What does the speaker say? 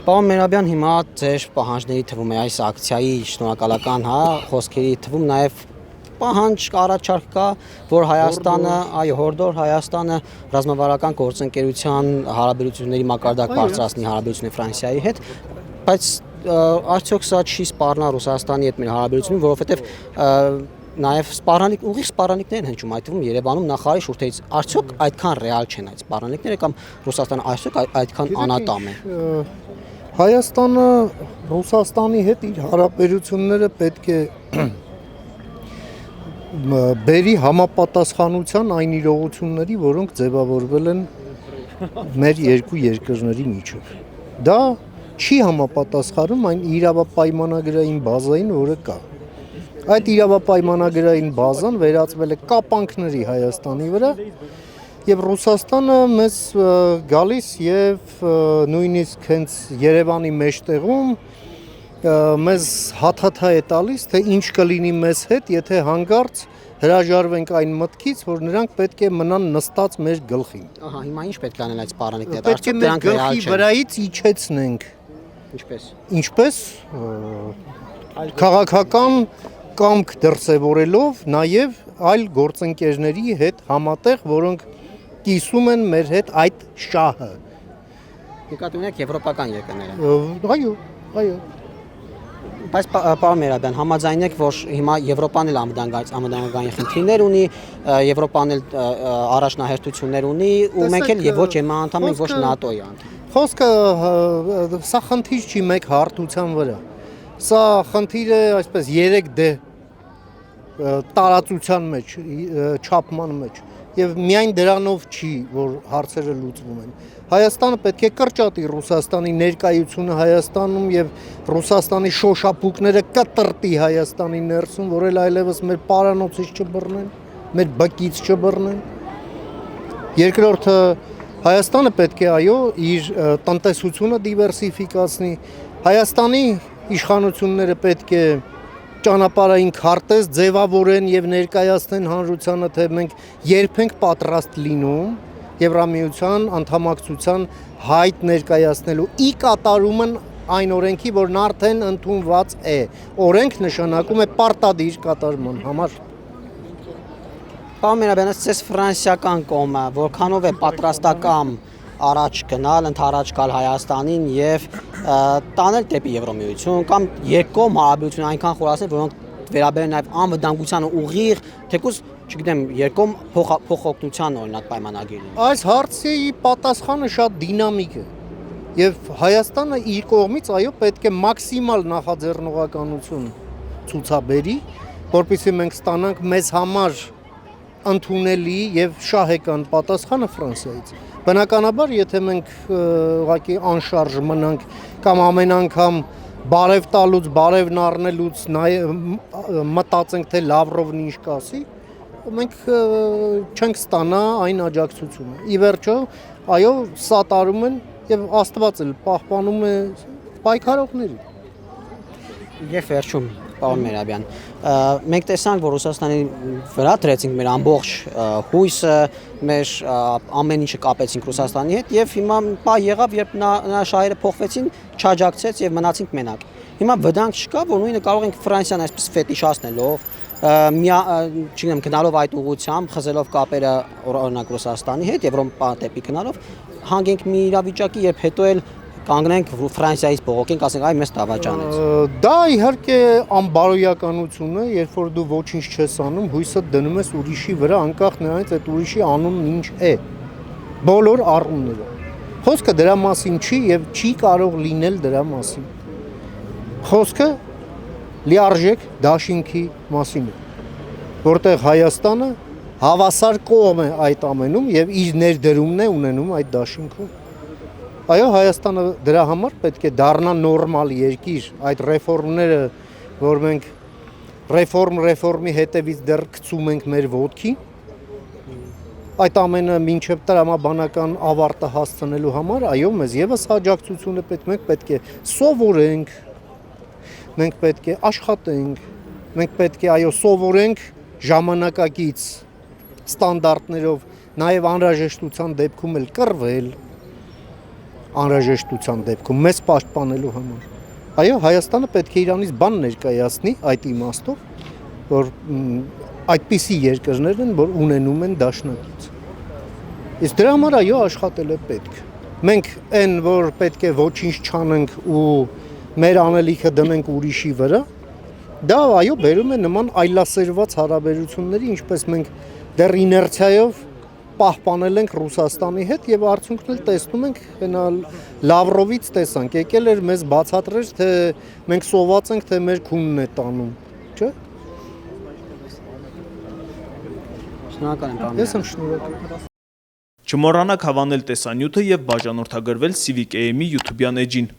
Պարոն Մերաբյան, հիմա ձեր պահանջների թվում է այս ակցիայի շնորհակալական, խոսքերի թվում նաև պահանջ առաջարկ կա, որ Հայաստանը, հորդոր Հայաստանը ռազմավարական գործընկերության հարաբերությունների մակարդակ բարձրացնի հարաբերությունները Ֆրանսիայի հետ, բայց արդյոք սա չի սպառնա Ռուսաստանի հետ մեր հարաբերությունին, որովհետև նաև ուղիղ սպառնալիքներ են հնչում, այդ թվում Երևանում նախարարի շուրթերից արդյոք այդքան ռեալ չեն այդ սպառնալիքները կամ Ռուսաստանը այսօր այդքան անատամ է։ Հայաստանը Ռուսաստանի հետ իր հարաբերությունները պետք է բերի համապատասխանության այն իրողությունների, որոնք ձևավորվել են մեր երկու երկրների միջև։ Դա չի համապատասխանում այն իրավապայմանագրային բազային, որը կա։ Այդ իրավապայմանագրային բազան վերածվել է կապանքների Հայաստանի վրա եւ Ռուսաստանը մեզ գալիս եւ նույնիսկ հենց Երևանի մեջտեղում մեզ հաթաթա է տալիս, թե ինչ կլինի մեզ հետ, եթե հանկարծ հրաժարվենք այն մտքից, որ նրանք պետք է մնան նստած մեր գլխին։ Ահա, հիմա ինչ պետք է անել այդ սպառնալիքները։ Պետք է մեր գլխի վրայից իջեցնենք։ Ինչպես քաղաքական կամք դրսևորելով նաև այլ գործընկերների հետ համատեղ, որոնք կիսում են մեր հետ այդ շահը։ Նկատի ունեք եվրոպական երկրները։ Այո։ Բայց պարոն Մերաբյան, համաձայն եք, որ հիմա Եվրոպան էլ անվտանգային խնդիրներ ունի, Եվրոպան էլ առաջնահերթություններ ունի, ու մենք էլ ոչ ԵՄ անդամ ենք, ոչ ՆԱՏՕ-ի անդամ։ Խոսքը սա խնդիր չի մեկ հարթության վրա։ Սա խնդիր է այսպես 3D տարածության մեջ, չափման մեջ, եւ միայն դրանով չի, որ հարցերը լուծվում են։ Հայաստանը պետք է կրճատի Ռուսաստանի ներկայությունը Հայաստանում եւ Ռուսաստանի շոշափուկները կտրտի Հայաստանի ներսում, որ այլևս մեր պարանոցից չբռնեն, մեր բկից չբռնեն։ Երկրորդը Հայաստանը պետք է իր տնտեսությունը դիվերսիֆիկացնի։ Հայաստանի իշխանությունները պետք է ճանապարհային քարտեզ ձևավորեն եւ ներկայացնեն հանրությանը, թե մենք երբ ենք պատրաստ լինում Եվրամիության անդամակցության հայտ ներկայացնելու ի կատարումն այն օրենքի, որն արդեն ընդունված է։ Օրենք նշանակում է պարտադիր կատարման համար։ Պարոն Մերաբյան, ըստ ֆրանսիական կողմը որքանով է պատրաստական առաջ գնալ, ընդառաջ գալ Հայաստանին եւ տանել դեպի Եվրոմիություն կամ երկկողմ հարաբերություն այնքան խորացնել, որոնք վերաբերեն նաեւ անվտանգությանը ուղիղ, թեկուզ, չգիտեմ, երկկողմ փոխօգնության օրինակ պայմանագիրն։ Այս հարցի պատասխանը շատ դինամիկ է եւ Հայաստանը իր կողմից պետք է մաքսիմալ նախաձեռնողականություն ցուցաբերի, որպեսզի մենք ստանանք մեզ համար ընդունելի եւ շահեկան պատասխանը Ֆրանսիայից։ Բնականաբար, եթե մենք ուղղակի անշարժ մնանք կամ ամեն անգամ բարև տալուց, բարև նառնելուց մտածենք, թե Լավրովն ինչ կասի, մենք չենք ստանա այն աջակցությունը։ Ի վերջո, սատարում են եւ Աստված էլ պահպանում է պայքարողներին։ Եվ վերջում, պարոն Մերաբյան, մենք տեսանք, որ Ռուսաստանի վրա դրեցինք մեր ամբողջ հույսը, մեր ամեն ինչը կապեցինք Ռուսաստանի հետ եւ հիմա պահ եղավ, երբ նա շահերը փոխվեցին, չաջակցեց եւ մնացինք մենակ։ Հիմա վտանգ չկա, որ նույնը կարող ենք Ֆրանսիան այսպես ֆետիշացնելով, չգիտեմ, գնալով այդ ուղղությամբ, խզելով կապերը օրինակ Ռուսաստանի հետ, Եվրոպա դեպի գնալով, հանգենք մի իրավիճակի, երբ հետո էլ կանգնենք Ֆրանսիայից բողոքենք, ասենք այ մեզ դավաճանեց։ Դա իհարկե անբարոյականություն է, երբ որ դու ոչինչ չես անում, հույսը դնում ես ուրիշի վրա, անկախ նրանից այդ ուրիշի անունն ինչ է։ Բոլոր առումներով։ Խոսքը դրա մասին չի եւ չի կարող լինել դրա մասին։ Խոսքը լիարժեք դաշինքի մասին է, որտեղ Հայաստանը հավասար կողմ է այդ ամենում եւ իր ներդրումն է ունենում այդ դաշինքում։ Այո, Հայաստանը դրա համար պետք է դառնա նորմալ երկիր, այդ ռեֆորմները, որ մենք ռեֆորմի հետևից դեռ գցում ենք մեր ոտքի, այդ ամենը մինչև տրամաբանական ավարտը հասցնելու համար, այո, մեզ եւս աջակցությունը մենք պետք է սովորենք, մենք պետք է աշխատենք, մենք պետք է սովորենք ժամանակակից ստանդարտներով, նաեւ անհրաժեշտության դեպքում էլ կռվել։ անհրաժեշտության դեպքում մեզ պաշտպանելու համար։ Այո, Հայաստանը պետք է իրանից բան ներկայացնի այդ իմաստով, որ այդպիսի երկրներ են, որ ունենում են դաշնակից։ Իսկ դրա համար այո, աշխատել է պետք։ Մենք այն, որ պետք է ոչինչ չանենք ու մեր անելիքը դնենք ուրիշի վրա, դա այո, բերում է նման այլասերված հարաբերությունների, ինչպես մենք դեռ իներցիայով պահպանել ենք Ռուսաստանի հետ եւ արդյունքն էլ տեսնում ենք, հենա Լավրովից տեսանք, եկել էր մեզ բացատրել, թե մենք սոված ենք, թե մեր քունն է տանում, չէ՞։ Շնորհակալ եմ, պարոն։ Ես եմ շնորհակալ։ Չմոռանաք հավանել տեսանյութը եւ բաժանորդագրվել Civic AM-ի YouTube-յան էջին։